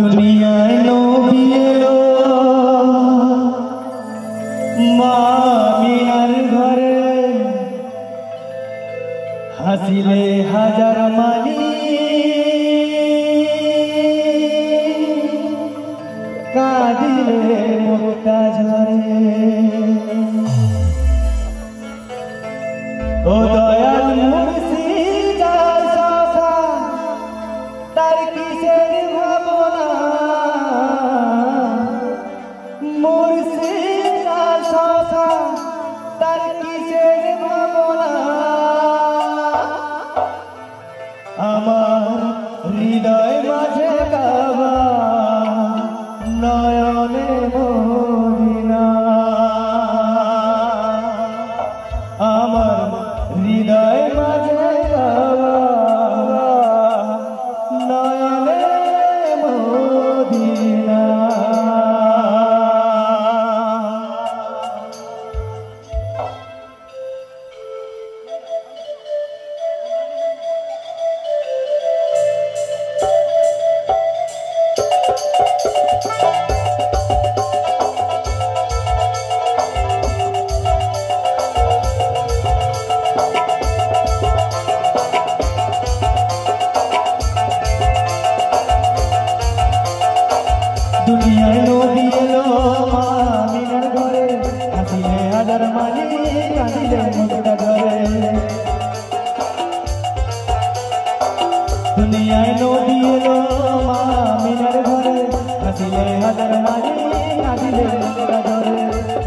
দুনিয়ায় নবী এলো মা মিনার ঘরে, হাসিলে হাজার মালি কাঁদিলে মুক্তা ঝরে। ও দয়াল মুর্শিদ সখা তার কিসের ভাবনা, মুর্শিদ সখা তার কিসের ভাবনা। আমার হৃদয় মাঝে কাবা নয়নে মদিনা, আমার হৃদয় মাঝে কাবা নয়নে মদিনা। দুনিয়ায় নবী এলো মা মিনার ঘরে, হাসিলে হাজার মালি কাঁদিলে মুক্তা ঝরে। দুনিয়ায় নবী এলো মা মিনার ঘরে, হাসিলে হাজার মালি কাঁদিলে মুক্তা ঝরে।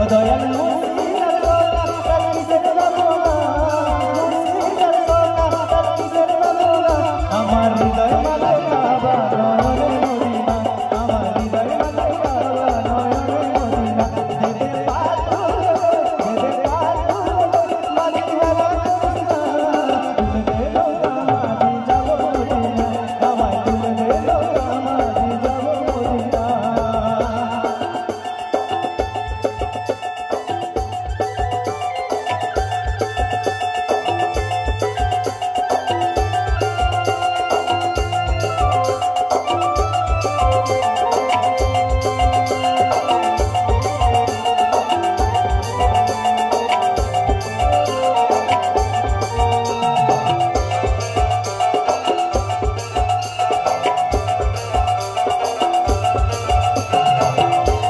ও দয়াল মুর্শিদের সখা তার কিসের ভাবনা, মুর্শিদের সখা তার কিসের ভাবনা। আমার হৃদয় মাঝে কাবা নয়নে মদিনা, আমার হৃদয় মাঝে কাবা নয়নে মদিনা। দেবে পাতুল মাঝি হলো মদিনা, তুলবে নৌকা মাঝি যাবো মদিনা, আমায় তুলবে নৌকা মাঝি যাবো মদিনা।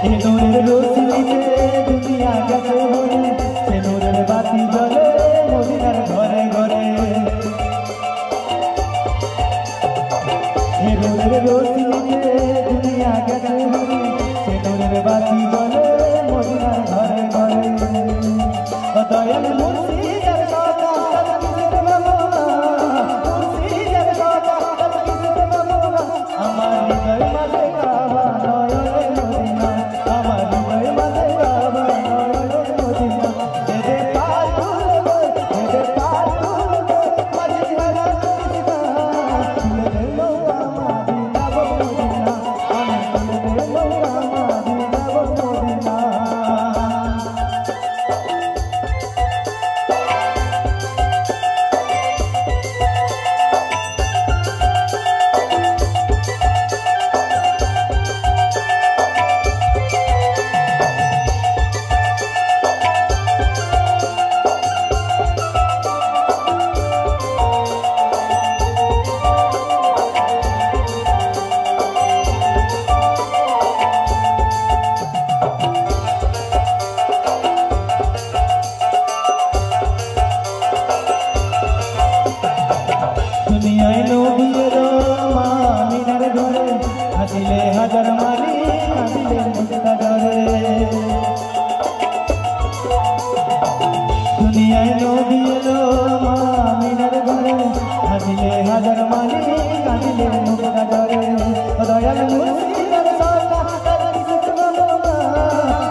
এই নূরের রোশনীতে দুনিয়া গেছে ভরে, সে নূরের বাতি জ্বলে মদিনার ঘরে ঘরে। এই নূরের রোশনীতে দুনিয়া গেছে ভরে, সে নূরের বাতি জ্বলে মদিনার ঘরে ঘরে। ও দয়াল মুর্শিদের সখা তার কিসের ভাবনা, মুর্শিদের সখা তার কিসের ভাবনা। আমার হৃদয় মাঝে কাবা নয়নে মদিনা, আমার হৃদয় মাঝে কাবা নয়নে মদিনা। দেবে পাতুল মাঝি হলো মদিনা, তুলবে নৌকা মাঝি যাবো মদিনা, আমি তুলবে নৌকা মাঝি যাবো মদিনা। দুনিয়ায় নবী এলো মা মিনার ঘরে, হাসিলে হাজার মালি কাঁদিলে মুক্তা ঝরে। দুনিয়ায় নবী এলো মা মিনার ঘরে, হাসিলে হাজার মালি কাঁদিলে মুক্তা ঝরে। ও দয়াল মুর্শিদের সখা তার কিসের ভাবনা,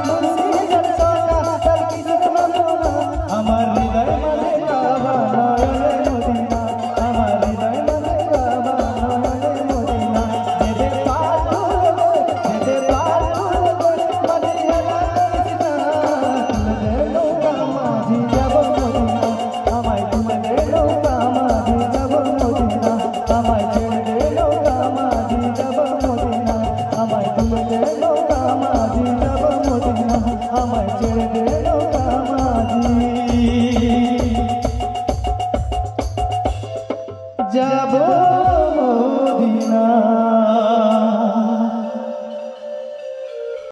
মুর্শিদের সখা তার কিসের ভাবনা। আমার হৃদয় মাঝে কাবা নয়নে মদিনা, আমার হৃদয় মাঝে কাবা নয়নে মদিনা। দেবে পাতুল মাঝি হলো মদিনা, তুলবে নৌকা মাঝি যাবো মদিনা, আমায় তুলবে নৌকা মাঝি যাবো মদিনা, আমায় ছেড়ে নৌকা মাঝি যাবো মদিনা। নৌকা মাঝি যাব মদিনা আমায় ছেড়ে দে নৌকা মাঝি যাব মদিনা